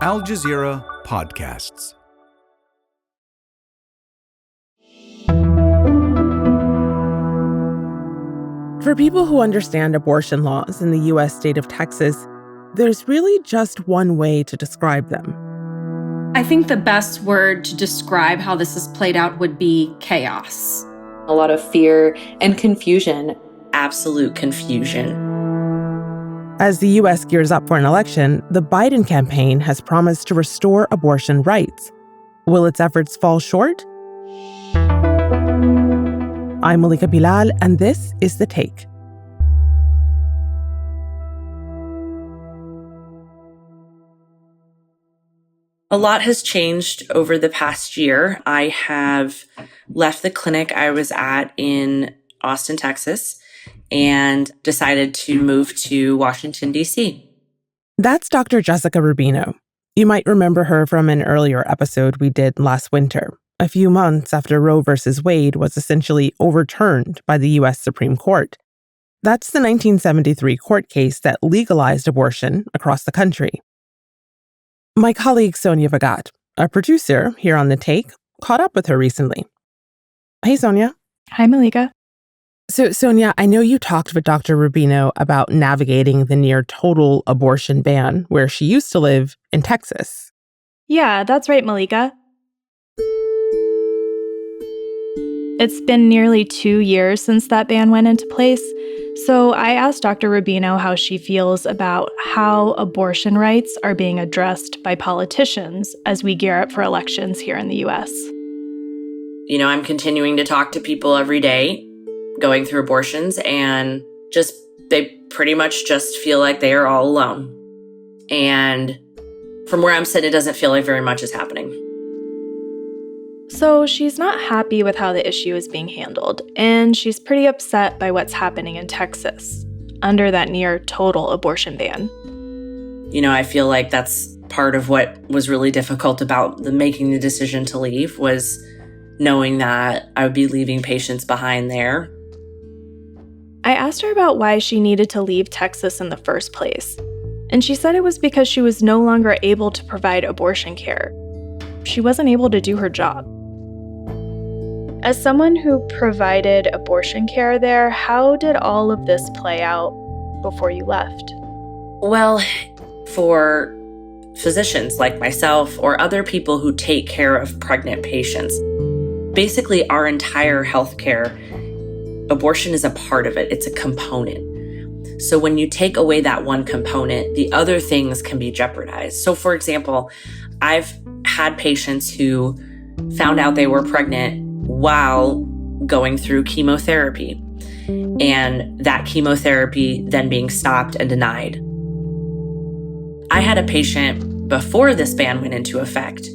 Al Jazeera Podcasts. For people who understand abortion laws in the U.S. state of Texas, there's really just one way to describe them. I think the best word to describe how this has played out would be chaos. A lot of fear and confusion. Absolute confusion. As the U.S. gears up for an election, the Biden campaign has promised to restore abortion rights. Will its efforts fall short? I'm Malika Bilal, and this is The Take. A lot has changed over the past year. I have left the clinic I was at in Austin, Texas, and decided to move to Washington, D.C. That's Dr. Jessica Rubino. You might remember her from an earlier episode we did last winter, a few months after Roe v. Wade was essentially overturned by the U.S. Supreme Court. That's the 1973 court case that legalized abortion across the country. My colleague Sonia Bhagat, a producer here on The Take, caught up with her recently. Hey, Sonia. Hi, Malika. So, Sonia, I know you talked with Dr. Rubino about navigating the near-total abortion ban where she used to live in Texas. Yeah, that's right, Malika. It's been nearly 2 years since that ban went into place, so I asked Dr. Rubino how she feels about how abortion rights are being addressed by politicians as we gear up for elections here in the U.S. You know, I'm continuing to talk to people every day going through abortions, and they pretty much just feel like they are all alone. And from where I'm sitting, it doesn't feel like very much is happening. So she's not happy with how the issue is being handled, and she's pretty upset by what's happening in Texas under that near total abortion ban. You know, I feel like that's part of what was really difficult about making the decision to leave, was knowing that I would be leaving patients behind there. I asked her about why she needed to leave Texas in the first place, and she said it was because she was no longer able to provide abortion care. She wasn't able to do her job. As someone who provided abortion care there, how did all of this play out before you left? Well, for physicians like myself or other people who take care of pregnant patients, basically our entire healthcare, abortion is a part of it. It's a component. So when you take away that one component, the other things can be jeopardized. So for example, I've had patients who found out they were pregnant while going through chemotherapy, and that chemotherapy then being stopped and denied. I had a patient before this ban went into effect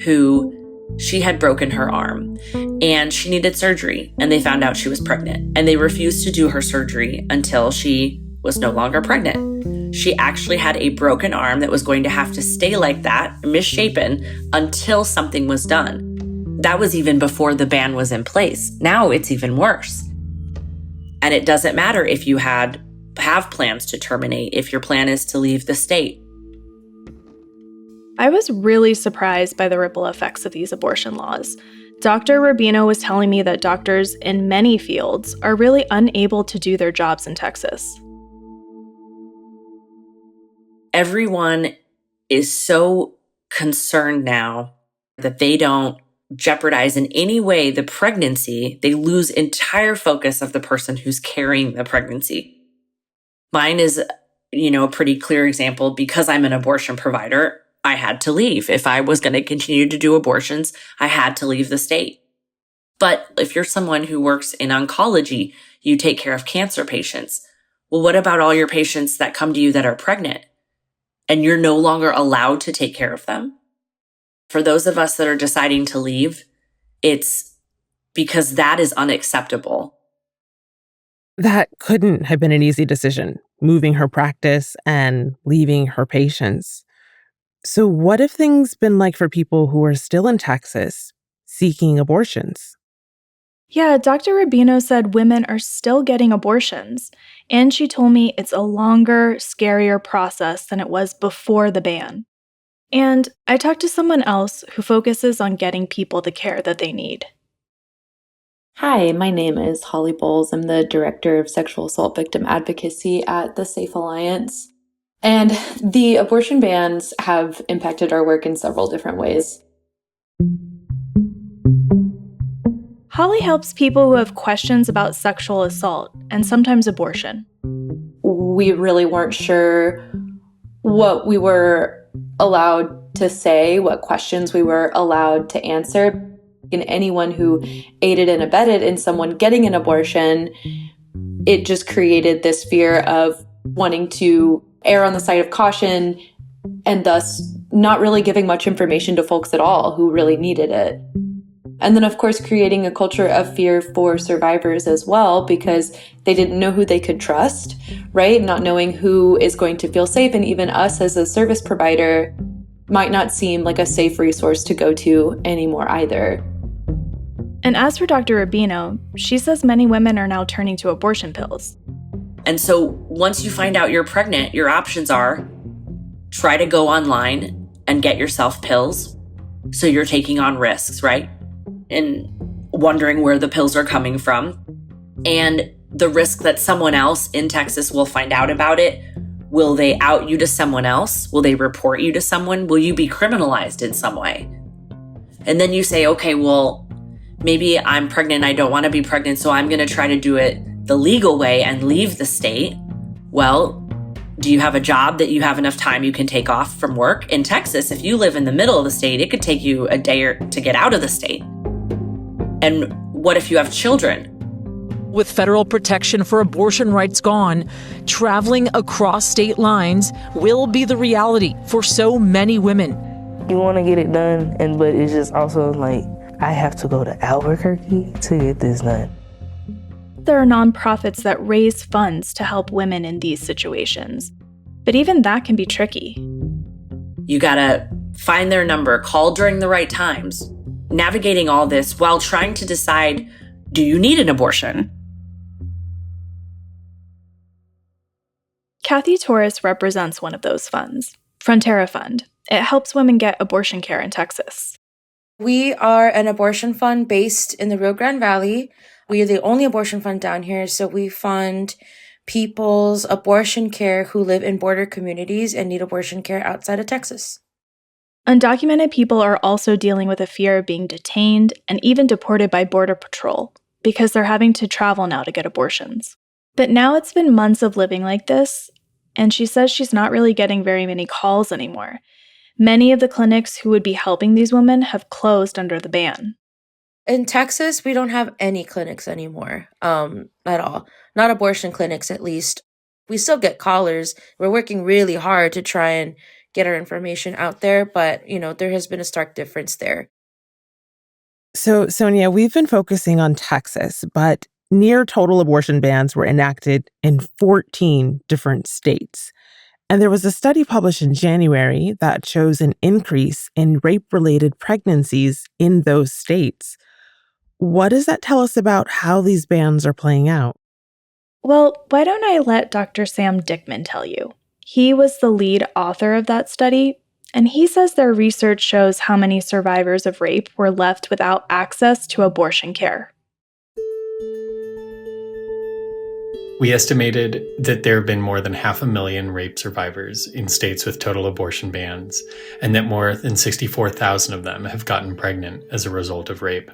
who she had broken her arm and she needed surgery, and they found out she was pregnant, and they refused to do her surgery until she was no longer pregnant. She actually had a broken arm that was going to have to stay like that, misshapen, until something was done. That was even before the ban was in place. Now it's even worse. And it doesn't matter if you have plans to terminate, if your plan is to leave the state. I was really surprised by the ripple effects of these abortion laws. Dr. Rubino was telling me that doctors in many fields are really unable to do their jobs in Texas. Everyone is so concerned now that they don't jeopardize in any way the pregnancy. They lose entire focus of the person who's carrying the pregnancy. Mine is, a pretty clear example. Because I'm an abortion provider, I had to leave. If I was going to continue to do abortions, I had to leave the state. But if you're someone who works in oncology, you take care of cancer patients. Well, what about all your patients that come to you that are pregnant and you're no longer allowed to take care of them? For those of us that are deciding to leave, it's because that is unacceptable. That couldn't have been an easy decision, moving her practice and leaving her patients. So what have things been like for people who are still in Texas seeking abortions? Yeah, Dr. Rubino said women are still getting abortions, and she told me it's a longer, scarier process than it was before the ban. And I talked to someone else who focuses on getting people the care that they need. Hi, my name is Holly Bowles. I'm the Director of Sexual Assault Victim Advocacy at the Safe Alliance. And the abortion bans have impacted our work in several different ways. Holly helps people who have questions about sexual assault and sometimes abortion. We really weren't sure what we were allowed to say, what questions we were allowed to answer. And anyone who aided and abetted in someone getting an abortion, it just created this fear of wanting to err on the side of caution and thus not really giving much information to folks at all who really needed it. And then, of course, creating a culture of fear for survivors as well, because they didn't know who they could trust, right? Not knowing who is going to feel safe. And even us as a service provider might not seem like a safe resource to go to anymore either. And as for Dr. Rubino, she says many women are now turning to abortion pills. And so once you find out you're pregnant, your options are try to go online and get yourself pills. So you're taking on risks, right? And wondering where the pills are coming from. And the risk that someone else in Texas will find out about it. Will they out you to someone else? Will they report you to someone? Will you be criminalized in some way? And then you say, okay, well, maybe I'm pregnant. I don't want to be pregnant, so I'm going to try to do it the legal way and leave the state. Well, do you have a job that you have enough time you can take off from work? In Texas, if you live in the middle of the state, it could take you a day to get out of the state. And what if you have children? With federal protection for abortion rights gone, traveling across state lines will be the reality for so many women. You want to get it done, but it's just also like, I have to go to Albuquerque to get this done. There are nonprofits that raise funds to help women in these situations. But even that can be tricky. You gotta find their number, call during the right times. Navigating all this while trying to decide, do you need an abortion? Cathy Torres represents one of those funds, Frontera Fund. It helps women get abortion care in Texas. We are an abortion fund based in the Rio Grande Valley. We are the only abortion fund down here, so we fund people's abortion care who live in border communities and need abortion care outside of Texas. Undocumented people are also dealing with a fear of being detained and even deported by Border Patrol because they're having to travel now to get abortions. But now it's been months of living like this, and she says she's not really getting very many calls anymore. Many of the clinics who would be helping these women have closed under the ban. In Texas, we don't have any clinics anymore, at all. Not abortion clinics, at least. We still get callers. We're working really hard to try and get our information out there, but, there has been a stark difference there. So, Sonia, we've been focusing on Texas, but near total abortion bans were enacted in 14 different states. And there was a study published in January that shows an increase in rape-related pregnancies in those states. What does that tell us about how these bans are playing out? Well, why don't I let Dr. Sam Dickman tell you? He was the lead author of that study, and he says their research shows how many survivors of rape were left without access to abortion care. We estimated that there have been more than 500,000 rape survivors in states with total abortion bans, and that more than 64,000 of them have gotten pregnant as a result of rape.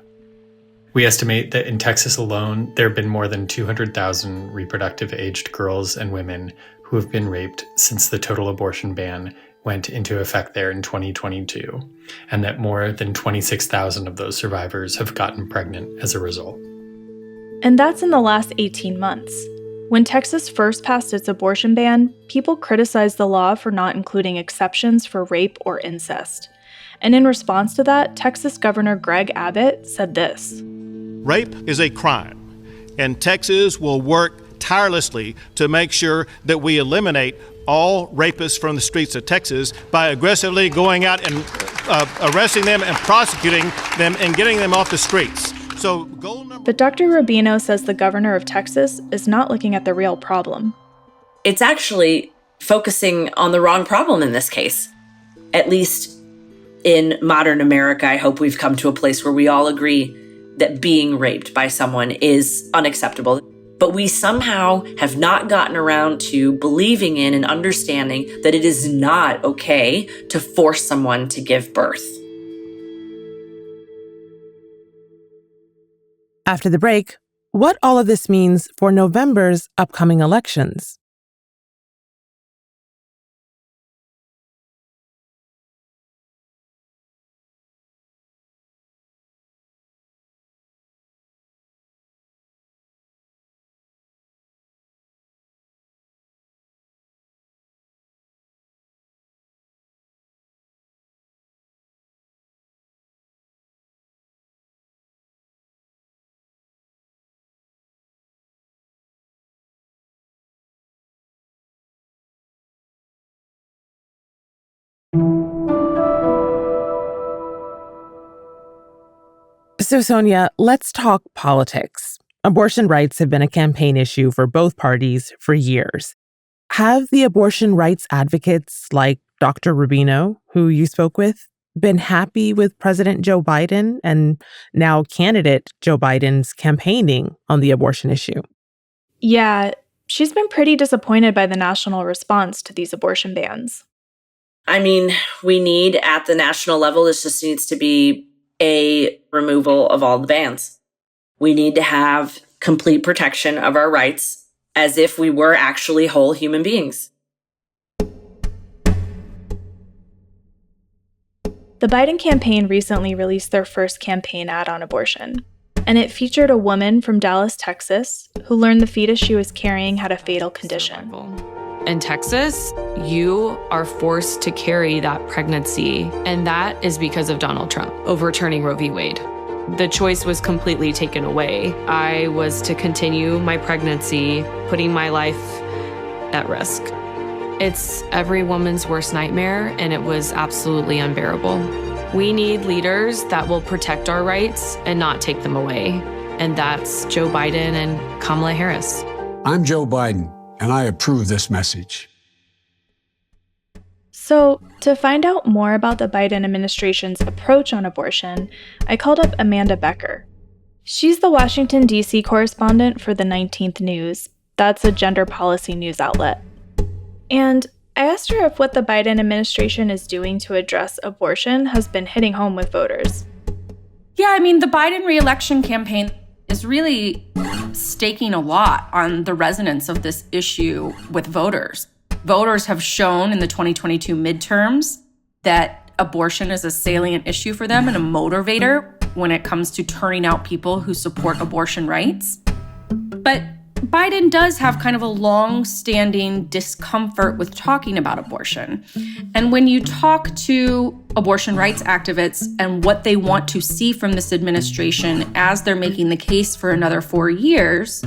We estimate that in Texas alone, there have been more than 200,000 reproductive-aged girls and women who have been raped since the total abortion ban went into effect there in 2022, and that more than 26,000 of those survivors have gotten pregnant as a result. And that's in the last 18 months. When Texas first passed its abortion ban, people criticized the law for not including exceptions for rape or incest. And in response to that, Texas Governor Greg Abbott said this: "Rape is a crime, and Texas will work tirelessly to make sure that we eliminate all rapists from the streets of Texas by aggressively going out and arresting them and prosecuting them and getting them off the streets." So goal number. But Dr. Rubino says the governor of Texas is not looking at the real problem. It's actually focusing on the wrong problem in this case. At least in modern America, I hope we've come to a place where we all agree that being raped by someone is unacceptable. But we somehow have not gotten around to believing in and understanding that it is not okay to force someone to give birth. After the break, what all of this means for November's upcoming elections. So, Sonia, let's talk politics. Abortion rights have been a campaign issue for both parties for years. Have the abortion rights advocates like Dr. Rubino, who you spoke with, been happy with President Joe Biden and now candidate Joe Biden's campaigning on the abortion issue? Yeah, she's been pretty disappointed by the national response to these abortion bans. I mean, we need at the national level, this just needs to be a removal of all the bans. We need to have complete protection of our rights as if we were actually whole human beings. The Biden campaign recently released their first campaign ad on abortion, and it featured a woman from Dallas, Texas, who learned the fetus she was carrying had a fatal condition. In Texas, you are forced to carry that pregnancy, and that is because of Donald Trump overturning Roe v. Wade. The choice was completely taken away. I was to continue my pregnancy, putting my life at risk. It's every woman's worst nightmare, and it was absolutely unbearable. We need leaders that will protect our rights and not take them away, and that's Joe Biden and Kamala Harris. I'm Joe Biden, and I approve this message. So, to find out more about the Biden administration's approach on abortion, I called up Miranda Becker. She's the Washington, D.C. correspondent for the 19th News. That's a gender policy news outlet. And I asked her if what the Biden administration is doing to address abortion has been hitting home with voters. Yeah, I mean, the Biden re-election campaign is really staking a lot on the resonance of this issue with voters. Voters have shown in the 2022 midterms that abortion is a salient issue for them and a motivator when it comes to turning out people who support abortion rights. But Biden does have kind of a long-standing discomfort with talking about abortion. And when you talk to abortion rights activists and what they want to see from this administration as they're making the case for another 4 years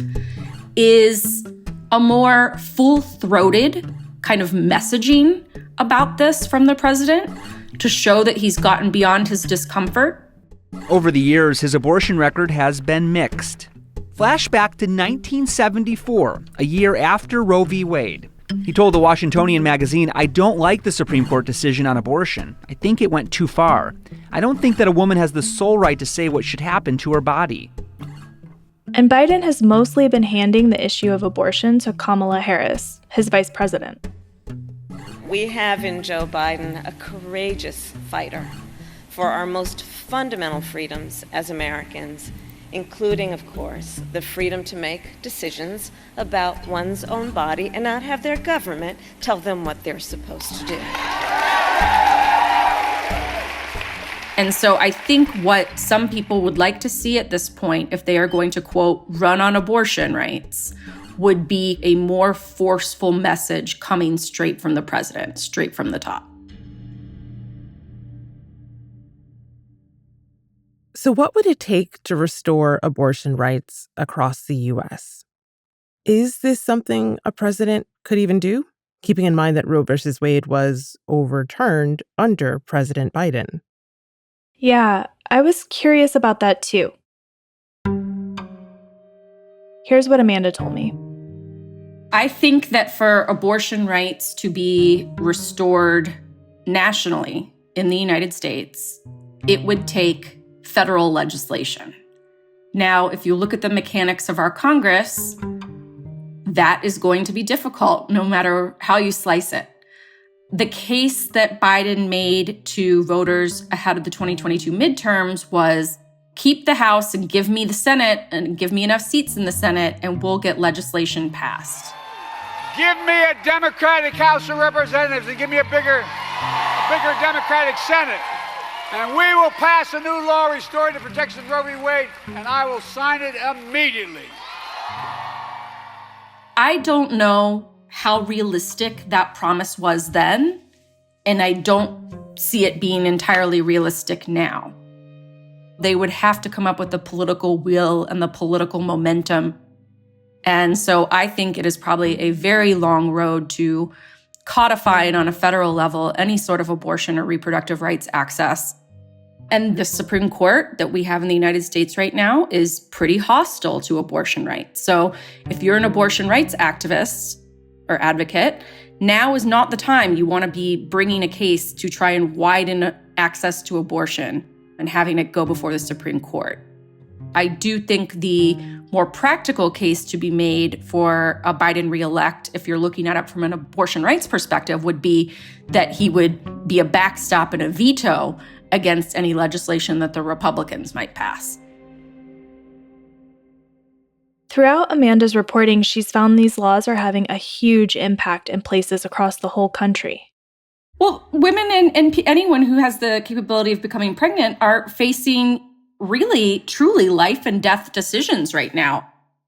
is a more full-throated kind of messaging about this from the president to show that he's gotten beyond his discomfort. Over the years, his abortion record has been mixed. Flashback to 1974, a year after Roe v. Wade. He told the Washingtonian magazine, "I don't like the Supreme Court decision on abortion. I think it went too far. I don't think that a woman has the sole right to say what should happen to her body." And Biden has mostly been handing the issue of abortion to Kamala Harris, his vice president. We have in Joe Biden a courageous fighter for our most fundamental freedoms as Americans, including, of course, the freedom to make decisions about one's own body and not have their government tell them what they're supposed to do. And so I think what some people would like to see at this point, if they are going to, quote, run on abortion rights, would be a more forceful message coming straight from the president, straight from the top. So what would it take to restore abortion rights across the U.S.? Is this something a president could even do, keeping in mind that Roe versus Wade was overturned under President Biden? Yeah, I was curious about that too. Here's what Amanda told me. I think that for abortion rights to be restored nationally in the United States, it would take federal legislation. Now, if you look at the mechanics of our Congress, that is going to be difficult no matter how you slice it. The case that Biden made to voters ahead of the 2022 midterms was keep the House and give me the Senate and give me enough seats in the Senate and we'll get legislation passed. Give me a Democratic House of Representatives and give me a bigger Democratic Senate. And we will pass a new law restoring the protection of Roe v. Wade, and I will sign it immediately. I don't know how realistic that promise was then, and I don't see it being entirely realistic now. They would have to come up with the political will and the political momentum. And so I think it is probably a very long road to codifying on a federal level any sort of abortion or reproductive rights access. And the Supreme Court that we have in the United States right now is pretty hostile to abortion rights. So if you're an abortion rights activist or advocate, now is not the time you want to be bringing a case to try and widen access to abortion and having it go before the Supreme Court. I do think the more practical case to be made for a Biden reelect, if you're looking at it from an abortion rights perspective, would be that he would be a backstop and a veto against any legislation that the Republicans might pass. Throughout Amanda's reporting, she's found these laws are having a huge impact in places across the whole country. Well, women and anyone who has the capability of becoming pregnant are facing really, truly life and death decisions right now.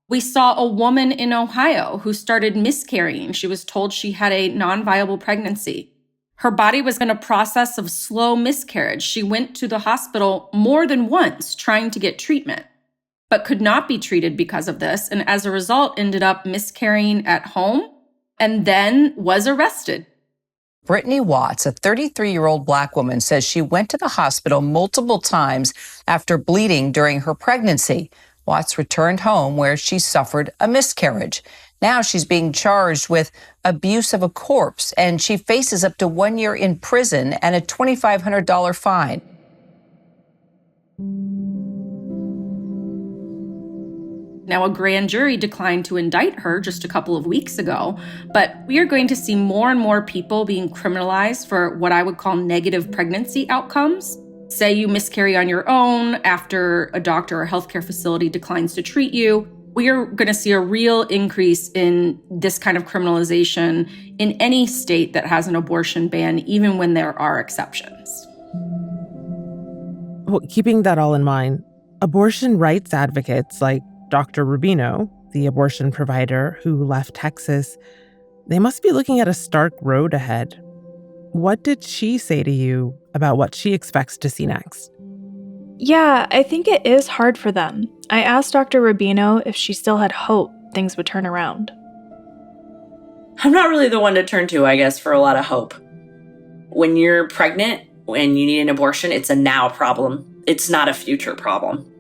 We saw a woman in Ohio who started miscarrying. She was told she had a non-viable pregnancy. Her body was in a process of slow miscarriage. She went to the hospital more than once trying to get treatment, but could not be treated because of this, and as a result ended up miscarrying at home and then was arrested. Brittany Watts, a 33-year-old Black woman, says she went to the hospital multiple times after bleeding during her pregnancy. Watts returned home where she suffered a miscarriage. Now she's being charged with abuse of a corpse, and she faces up to 1 year in prison and a $2,500 fine. Now, a grand jury declined to indict her just a couple of weeks ago, but we are going to see more and more people being criminalized for what I would call negative pregnancy outcomes. Say you miscarry on your own after a doctor or healthcare facility declines to treat you. We are going to see a real increase in this kind of criminalization in any state that has an abortion ban, even when there are exceptions. Well, keeping that all in mind, abortion rights advocates like Dr. Rubino, the abortion provider who left Texas, they must be looking at a stark road ahead. What did she say to you about what she expects to see next? Yeah, I think it is hard for them. I asked Dr. Rubino if she still had hope things would turn around. I'm not really the one to turn to, I guess, for a lot of hope. When you're pregnant and you need an abortion, it's a now problem. It's not a future problem.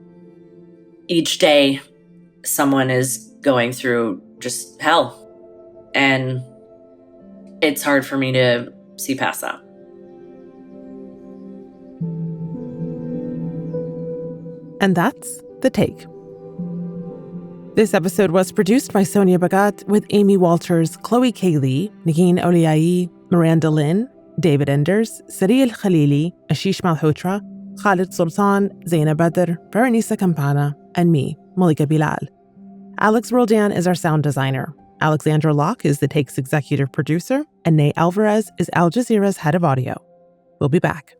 Each day, someone is going through just hell. And it's hard for me to see past that. And that's The Take. This episode was produced by Sonia Bhagat with Amy Walters, Chloe Cayley, Nagin Oliai, Miranda Lin, David Enders, Sari Al-Khalili, Ashish Malhotra, Khalid Sultan, Zaina Badr, Veronisa Campana, and me, Malika Bilal. Alex Roldan is our sound designer. Alexandra Locke is The Take's executive producer, and Nate Alvarez is Al Jazeera's head of audio. We'll be back.